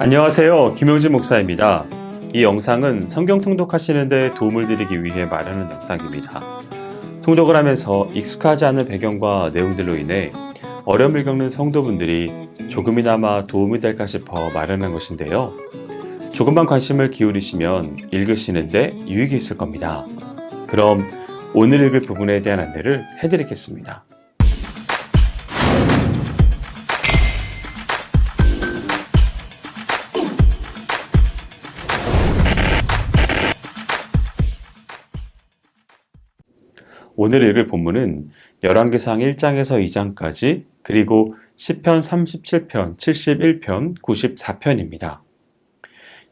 안녕하세요. 김용진 목사입니다. 이 영상은 성경 통독하시는 데 도움을 드리기 위해 마련한 영상입니다. 통독을 하면서 익숙하지 않은 배경과 내용들로 인해 어려움을 겪는 성도분들이 조금이나마 도움이 될까 싶어 마련한 것인데요. 조금만 관심을 기울이시면 읽으시는데 유익이 있을 겁니다. 그럼 오늘 읽을 부분에 대한 안내를 해드리겠습니다. 오늘 읽을 본문은 열왕기상 1장에서 2장까지 그리고 시편 37편, 71편, 94편입니다.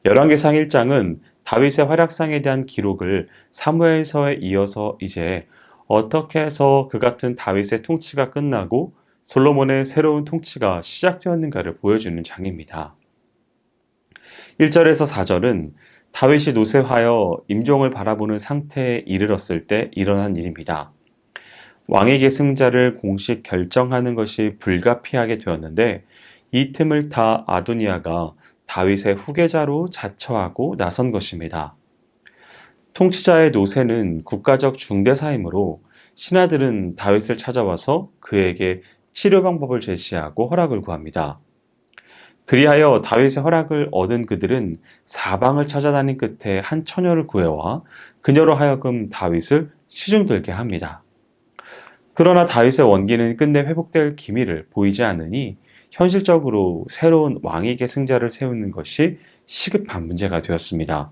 열왕기상 1장은 다윗의 활약상에 대한 기록을 사무엘서에 이어서 이제 어떻게 해서 그 같은 다윗의 통치가 끝나고 솔로몬의 새로운 통치가 시작되었는가를 보여주는 장입니다. 1절에서 4절은 다윗이 노쇠하여 임종을 바라보는 상태에 이르렀을 때 일어난 일입니다. 왕위 계승자를 공식 결정하는 것이 불가피하게 되었는데 이 틈을 타 아도니아가 다윗의 후계자로 자처하고 나선 것입니다. 통치자의 노쇠는 국가적 중대사이므로 신하들은 다윗을 찾아와서 그에게 치료 방법을 제시하고 허락을 구합니다. 그리하여 다윗의 허락을 얻은 그들은 사방을 찾아다닌 끝에 한 처녀를 구해와 그녀로 하여금 다윗을 시중들게 합니다. 그러나 다윗의 원기는 끝내 회복될 기미를 보이지 않으니 현실적으로 새로운 왕위 계승자를 세우는 것이 시급한 문제가 되었습니다.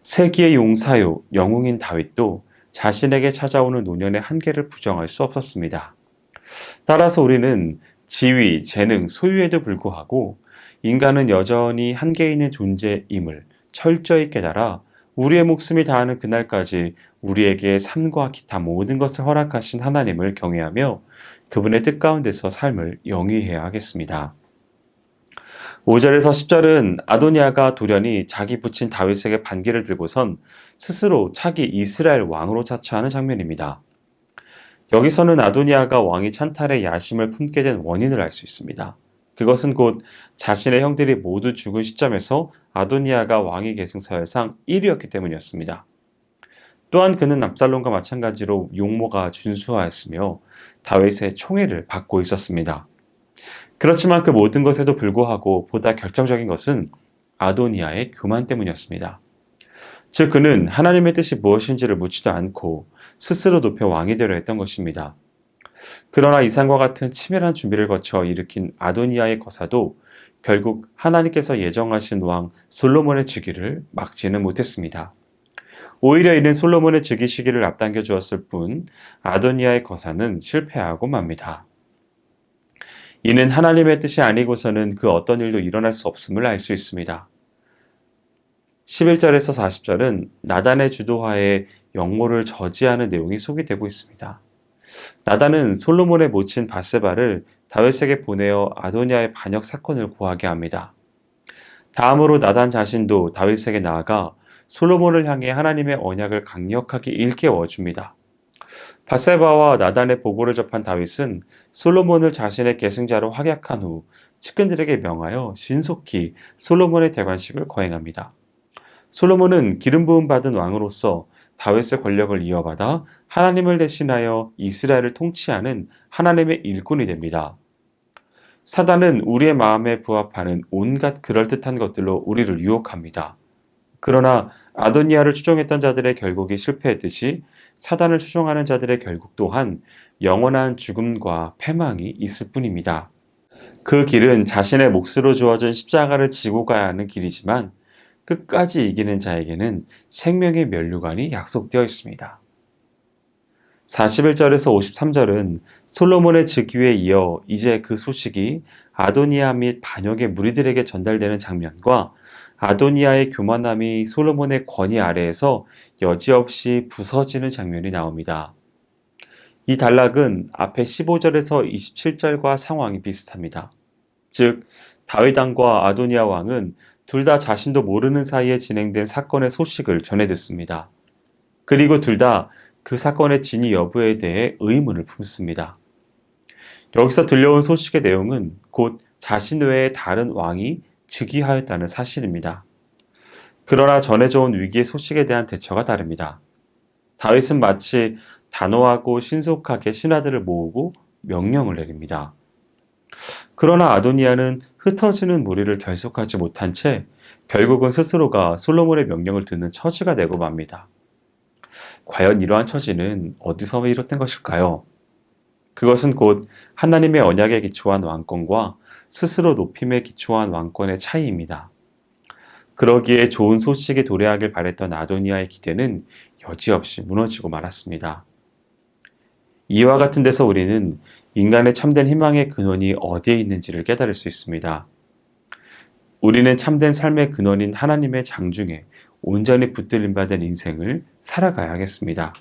세기의 용사요 영웅인 다윗도 자신에게 찾아오는 노년의 한계를 부정할 수 없었습니다. 따라서 우리는 지위, 재능, 소유에도 불구하고 인간은 여전히 한계 있는 존재임을 철저히 깨달아 우리의 목숨이 다하는 그날까지 우리에게 삶과 기타 모든 것을 허락하신 하나님을 경외하며 그분의 뜻 가운데서 삶을 영위해야 하겠습니다. 5절에서 10절은 아도니아가 돌연히 자기 부친 다윗에게 반기를 들고선 스스로 차기 이스라엘 왕으로 자처하는 장면입니다. 여기서는 아도니아가 왕위 찬탈의 야심을 품게 된 원인을 알 수 있습니다. 그것은 곧 자신의 형들이 모두 죽은 시점에서 아도니아가 왕위 계승서열상 1위였기 때문이었습니다. 또한 그는 압살롬과 마찬가지로 용모가 준수하였으며 다윗의 총애를 받고 있었습니다. 그렇지만 그 모든 것에도 불구하고 보다 결정적인 것은 아도니아의 교만 때문이었습니다. 즉 그는 하나님의 뜻이 무엇인지를 묻지도 않고 스스로 높여 왕이 되려 했던 것입니다. 그러나 이상과 같은 치밀한 준비를 거쳐 일으킨 아도니아의 거사도 결국 하나님께서 예정하신 왕 솔로몬의 즉위를 막지는 못했습니다. 오히려 이는 솔로몬의 즉위 시기를 앞당겨 주었을 뿐 아도니아의 거사는 실패하고 맙니다. 이는 하나님의 뜻이 아니고서는 그 어떤 일도 일어날 수 없음을 알 수 있습니다. 11절에서 40절은 나단의 주도하에 영모를 저지하는 내용이 소개되고 있습니다. 나단은 솔로몬의 모친 밧세바를 다윗에게 보내어 아도니아의 반역 사건을 고하게 합니다. 다음으로 나단 자신도 다윗에게 나아가 솔로몬을 향해 하나님의 언약을 강력하게 일깨워 줍니다. 밧세바와 나단의 보고를 접한 다윗은 솔로몬을 자신의 계승자로 확약한 후 측근들에게 명하여 신속히 솔로몬의 대관식을 거행합니다. 솔로몬은 기름 부음 받은 왕으로서 다윗의 권력을 이어받아 하나님을 대신하여 이스라엘을 통치하는 하나님의 일꾼이 됩니다. 사단은 우리의 마음에 부합하는 온갖 그럴듯한 것들로 우리를 유혹합니다. 그러나 아도니아를 추종했던 자들의 결국이 실패했듯이 사단을 추종하는 자들의 결국 또한 영원한 죽음과 패망이 있을 뿐입니다. 그 길은 자신의 몫으로 주어진 십자가를 지고 가야 하는 길이지만 끝까지 이기는 자에게는 생명의 면류관이 약속되어 있습니다. 41절에서 53절은 솔로몬의 즉위에 이어 이제 그 소식이 아도니아 및 반역의 무리들에게 전달되는 장면과 아도니아의 교만함이 솔로몬의 권위 아래에서 여지없이 부서지는 장면이 나옵니다. 이 단락은 앞에 15절에서 27절과 상황이 비슷합니다. 즉 다윗 왕과 아도니아 왕은 둘 다 자신도 모르는 사이에 진행된 사건의 소식을 전해 듣습니다. 그리고 둘 다 그 사건의 진위 여부에 대해 의문을 품습니다. 여기서 들려온 소식의 내용은 곧 자신 외에 다른 왕이 즉위하였다는 사실입니다. 그러나 전해져온 위기의 소식에 대한 대처가 다릅니다. 다윗은 마치 단호하고 신속하게 신하들을 모으고 명령을 내립니다. 그러나 아도니아는 흩어지는 무리를 결속하지 못한 채 결국은 스스로가 솔로몬의 명령을 듣는 처지가 되고 맙니다. 과연 이러한 처지는 어디서 비롯된 것일까요? 그것은 곧 하나님의 언약에 기초한 왕권과 스스로 높임에 기초한 왕권의 차이입니다. 그러기에 좋은 소식이 도래하길 바랬던 아도니아의 기대는 여지없이 무너지고 말았습니다. 이와 같은 데서 우리는 인간의 참된 희망의 근원이 어디에 있는지를 깨달을 수 있습니다. 우리는 참된 삶의 근원인 하나님의 장중에 온전히 붙들림 받은 인생을 살아가야 하겠습니다.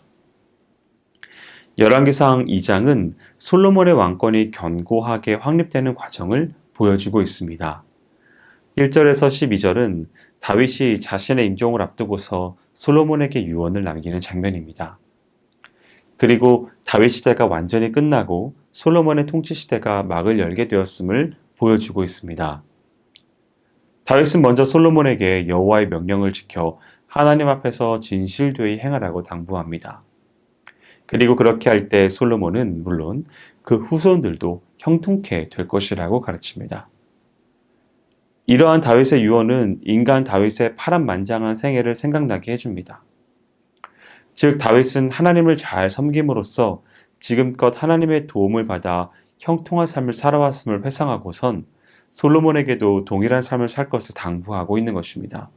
열왕기상 2장은 솔로몬의 왕권이 견고하게 확립되는 과정을 보여주고 있습니다. 1절에서 12절은 다윗이 자신의 임종을 앞두고서 솔로몬에게 유언을 남기는 장면입니다. 그리고 다윗 시대가 완전히 끝나고 솔로몬의 통치 시대가 막을 열게 되었음을 보여주고 있습니다. 다윗은 먼저 솔로몬에게 여호와의 명령을 지켜 하나님 앞에서 진실되이 행하라고 당부합니다. 그리고 그렇게 할 때 솔로몬은 물론 그 후손들도 형통케 될 것이라고 가르칩니다. 이러한 다윗의 유언은 인간 다윗의 파란만장한 생애를 생각나게 해줍니다. 즉 다윗은 하나님을 잘 섬김으로써 지금껏 하나님의 도움을 받아 형통한 삶을 살아왔음을 회상하고선 솔로몬에게도 동일한 삶을 살 것을 당부하고 있는 것입니다.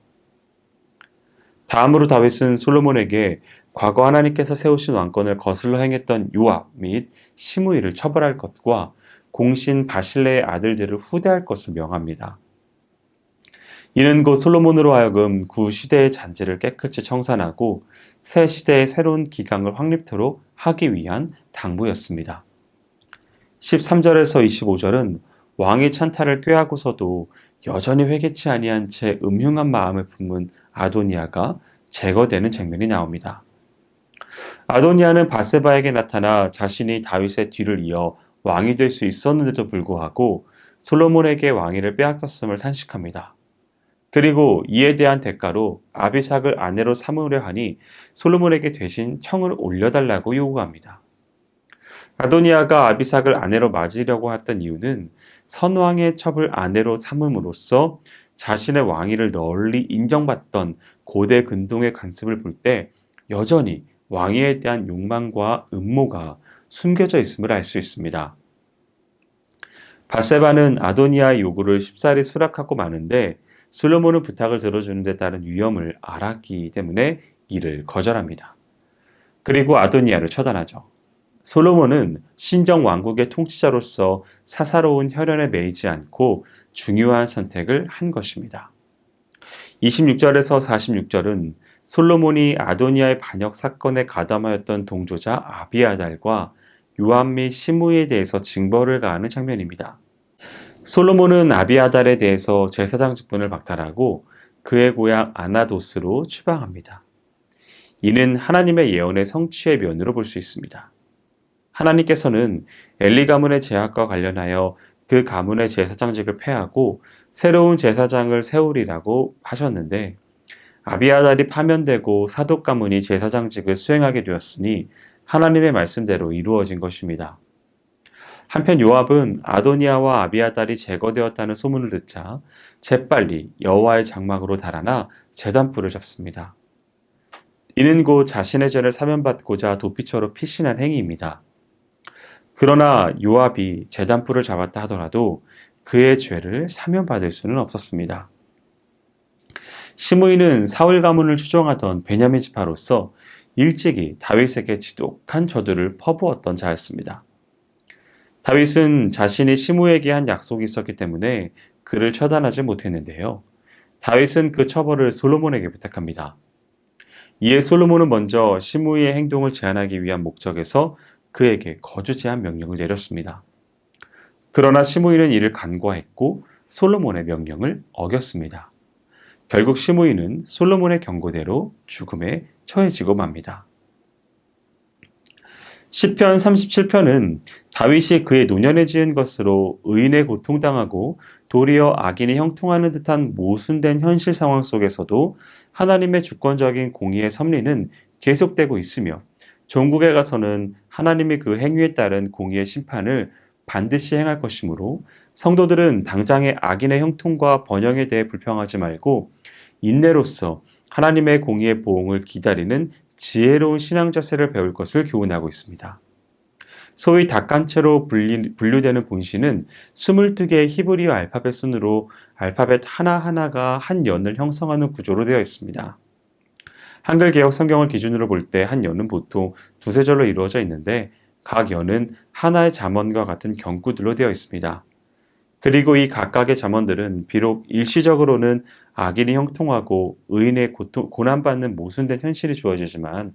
다음으로 다윗은 솔로몬에게 과거 하나님께서 세우신 왕권을 거슬러 행했던 요압 및 시므이를 처벌할 것과 공신 바실레의 아들들을 후대할 것을 명합니다. 이는 곧 솔로몬으로 하여금 구 시대의 잔재를 깨끗이 청산하고 새 시대의 새로운 기강을 확립토록 하기 위한 당부였습니다. 13절에서 25절은 왕의 찬탈을 꾀하고서도 여전히 회개치 아니한 채 음흉한 마음을 품은 아도니아가 제거되는 장면이 나옵니다. 아도니아는 바세바에게 나타나 자신이 다윗의 뒤를 이어 왕이 될 수 있었는데도 불구하고 솔로몬에게 왕위를 빼앗겼음을 탄식합니다. 그리고 이에 대한 대가로 아비삭을 아내로 삼으려 하니 솔로몬에게 대신 청을 올려달라고 요구합니다. 아도니아가 아비삭을 아내로 맞으려고 했던 이유는 선왕의 첩을 아내로 삼음으로써 자신의 왕위를 널리 인정받던 고대 근동의 관습을 볼 때 여전히 왕위에 대한 욕망과 음모가 숨겨져 있음을 알 수 있습니다. 바세바는 아도니아의 요구를 쉽사리 수락하고 마는데 솔로몬은 부탁을 들어주는 데 따른 위험을 알았기 때문에 이를 거절합니다. 그리고 아도니아를 처단하죠. 솔로몬은 신정 왕국의 통치자로서 사사로운 혈연에 매이지 않고 중요한 선택을 한 것입니다. 26절에서 46절은 솔로몬이 아도니아의 반역 사건에 가담하였던 동조자 아비아달과 요압 및 시므이에 대해서 징벌을 가하는 장면입니다. 솔로몬은 아비아달에 대해서 제사장 직분을 박탈하고 그의 고향 아나도스로 추방합니다. 이는 하나님의 예언의 성취의 면으로 볼 수 있습니다. 하나님께서는 엘리 가문의 제약과 관련하여 그 가문의 제사장직을 폐하고 새로운 제사장을 세우리라고 하셨는데 아비아달이 파면되고 사독 가문이 제사장직을 수행하게 되었으니 하나님의 말씀대로 이루어진 것입니다. 한편 요압은 아도니아와 아비아달이 제거되었다는 소문을 듣자 재빨리 여호와의 장막으로 달아나 제단불을 잡습니다. 이는 곧 자신의 죄를 사면받고자 도피처로 피신한 행위입니다. 그러나 요압이 제단불을 잡았다 하더라도 그의 죄를 사면받을 수는 없었습니다. 시므이는 사울 가문을 추종하던 베냐민 지파로서 일찍이 다윗에게 지독한 저주를 퍼부었던 자였습니다. 다윗은 자신이 시므이에게 한 약속이 있었기 때문에 그를 처단하지 못했는데요. 다윗은 그 처벌을 솔로몬에게 부탁합니다. 이에 솔로몬은 먼저 시므이의 행동을 제한하기 위한 목적에서 그에게 거주 제한 명령을 내렸습니다. 그러나 시므이는 이를 간과했고 솔로몬의 명령을 어겼습니다. 결국 시므이는 솔로몬의 경고대로 죽음에 처해지고 맙니다. 시편 37편은 다윗이 그의 노년에 지은 것으로 의인의 고통당하고 도리어 악인이 형통하는 듯한 모순된 현실 상황 속에서도 하나님의 주권적인 공의의 섭리는 계속되고 있으며 종국에 가서는 하나님이 그 행위에 따른 공의의 심판을 반드시 행할 것이므로 성도들은 당장의 악인의 형통과 번영에 대해 불평하지 말고 인내로서 하나님의 공의의 보응을 기다리는 지혜로운 신앙 자세를 배울 것을 교훈하고 있습니다. 소위 닭간채로 분류되는 본시는 22개의 히브리어 알파벳 순으로 알파벳 하나하나가 한 연을 형성하는 구조로 되어 있습니다. 한글 개역 성경을 기준으로 볼 때 한 연은 보통 두세 절로 이루어져 있는데 각 연은 하나의 잠언과 같은 경구들로 되어 있습니다. 그리고 이 각각의 잠언들은 비록 일시적으로는 악인이 형통하고 의인의 고난받는 모순된 현실이 주어지지만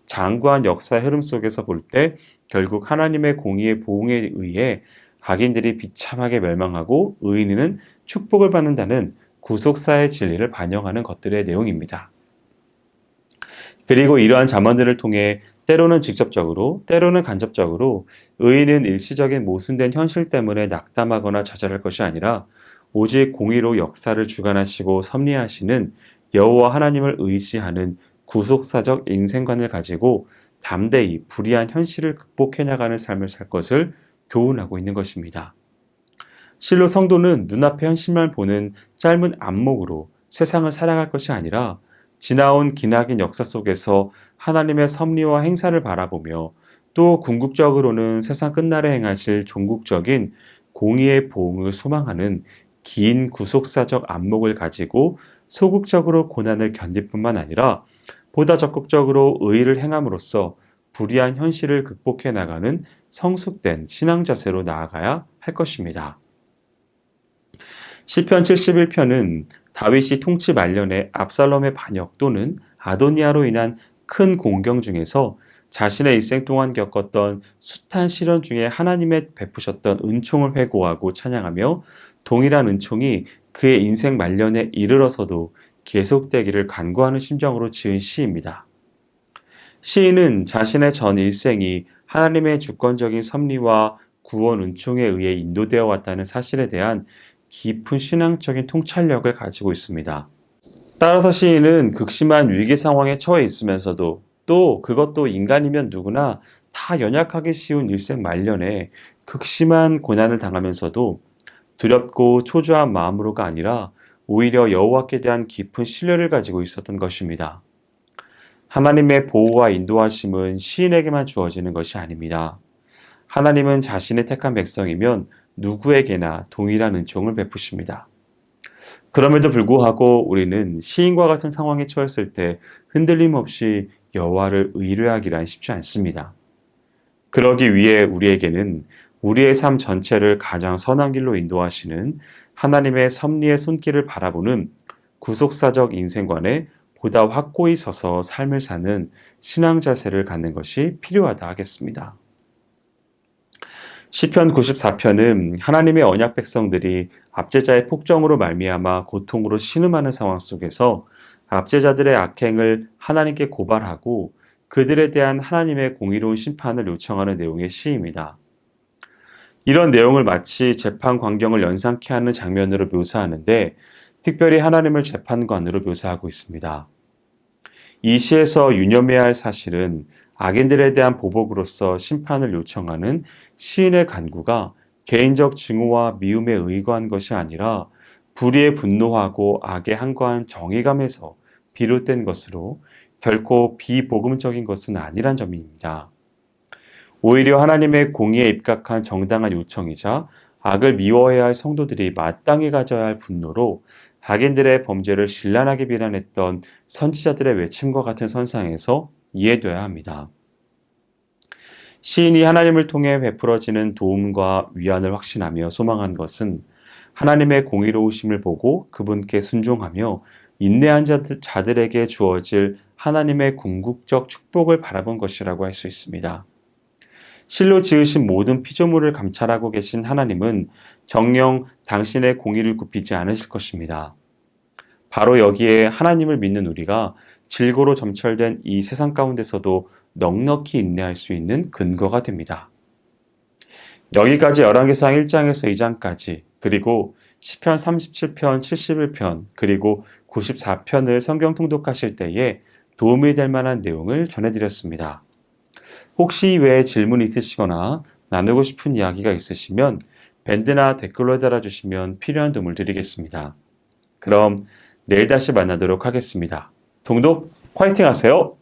장구한 역사의 흐름 속에서 볼 때 결국 하나님의 공의의 보응에 의해 악인들이 비참하게 멸망하고 의인은 축복을 받는다는 구속사의 진리를 반영하는 것들의 내용입니다. 그리고 이러한 잠언들을 통해 때로는 직접적으로, 때로는 간접적으로 의인은 일시적인 모순된 현실 때문에 낙담하거나 좌절할 것이 아니라 오직 공의로 역사를 주관하시고 섭리하시는 여호와 하나님을 의지하는 구속사적 인생관을 가지고 담대히 불의한 현실을 극복해 나가는 삶을 살 것을 교훈하고 있는 것입니다. 실로 성도는 눈앞의 현실만 보는 짧은 안목으로 세상을 살아갈 것이 아니라 지나온 기나긴 역사 속에서 하나님의 섭리와 행사를 바라보며 또 궁극적으로는 세상 끝날에 행하실 종국적인 공의의 보응을 소망하는 긴 구속사적 안목을 가지고 소극적으로 고난을 견딜 뿐만 아니라 보다 적극적으로 의의를 행함으로써 불의한 현실을 극복해 나가는 성숙된 신앙 자세로 나아가야 할 것입니다. 시편 71편은 다윗이 통치 말년에 압살롬의 반역 또는 아도니아로 인한 큰 공경 중에서 자신의 일생 동안 겪었던 숱한 시련 중에 하나님의 베푸셨던 은총을 회고하고 찬양하며 동일한 은총이 그의 인생 말년에 이르러서도 계속되기를 간구하는 심정으로 지은 시입니다. 시인은 자신의 전 일생이 하나님의 주권적인 섭리와 구원 은총에 의해 인도되어 왔다는 사실에 대한 깊은 신앙적인 통찰력을 가지고 있습니다. 따라서 시인은 극심한 위기 상황에 처해 있으면서도 또 그것도 인간이면 누구나 다 연약하기 쉬운 일생 말년에 극심한 고난을 당하면서도 두렵고 초조한 마음으로가 아니라 오히려 여호와께 대한 깊은 신뢰를 가지고 있었던 것입니다. 하나님의 보호와 인도하심은 시인에게만 주어지는 것이 아닙니다. 하나님은 자신의 택한 백성이면 누구에게나 동일한 은총을 베푸십니다. 그럼에도 불구하고 우리는 시인과 같은 상황에 처했을 때 흔들림 없이 여호와를 의뢰하기란 쉽지 않습니다. 그러기 위해 우리에게는 우리의 삶 전체를 가장 선한 길로 인도하시는 하나님의 섭리의 손길을 바라보는 구속사적 인생관에 보다 확고히 서서 삶을 사는 신앙 자세를 갖는 것이 필요하다 하겠습니다. 시편 94편은 하나님의 언약 백성들이 압제자의 폭정으로 말미암아 고통으로 신음하는 상황 속에서 압제자들의 악행을 하나님께 고발하고 그들에 대한 하나님의 공의로운 심판을 요청하는 내용의 시입니다. 이런 내용을 마치 재판 광경을 연상케 하는 장면으로 묘사하는데 특별히 하나님을 재판관으로 묘사하고 있습니다. 이 시에서 유념해야 할 사실은 악인들에 대한 보복으로서 심판을 요청하는 시인의 간구가 개인적 증오와 미움에 의거한 것이 아니라 불의에 분노하고 악에 항거한 정의감에서 비롯된 것으로 결코 비복음적인 것은 아니란 점입니다. 오히려 하나님의 공의에 입각한 정당한 요청이자 악을 미워해야 할 성도들이 마땅히 가져야 할 분노로 악인들의 범죄를 신랄하게 비난했던 선지자들의 외침과 같은 선상에서 이해돼야 합니다. 시인이 하나님을 통해 베풀어지는 도움과 위안을 확신하며 소망한 것은 하나님의 공의로우심을 보고 그분께 순종하며 인내한 자들에게 주어질 하나님의 궁극적 축복을 바라본 것이라고 할 수 있습니다. 실로 지으신 모든 피조물을 감찰하고 계신 하나님은 정녕 당신의 공의를 굽히지 않으실 것입니다. 바로 여기에 하나님을 믿는 우리가 질고로 점철된 이 세상 가운데서도 넉넉히 인내할 수 있는 근거가 됩니다. 여기까지 열왕기상 1장에서 2장까지 그리고 시편 37편, 71편, 그리고 94편을 성경 통독하실 때에 도움이 될 만한 내용을 전해드렸습니다. 혹시 이 외에 질문이 있으시거나 나누고 싶은 이야기가 있으시면 밴드나 댓글로 달아주시면 필요한 도움을 드리겠습니다. 그럼 내일 다시 만나도록 하겠습니다. 통독 화이팅 하세요!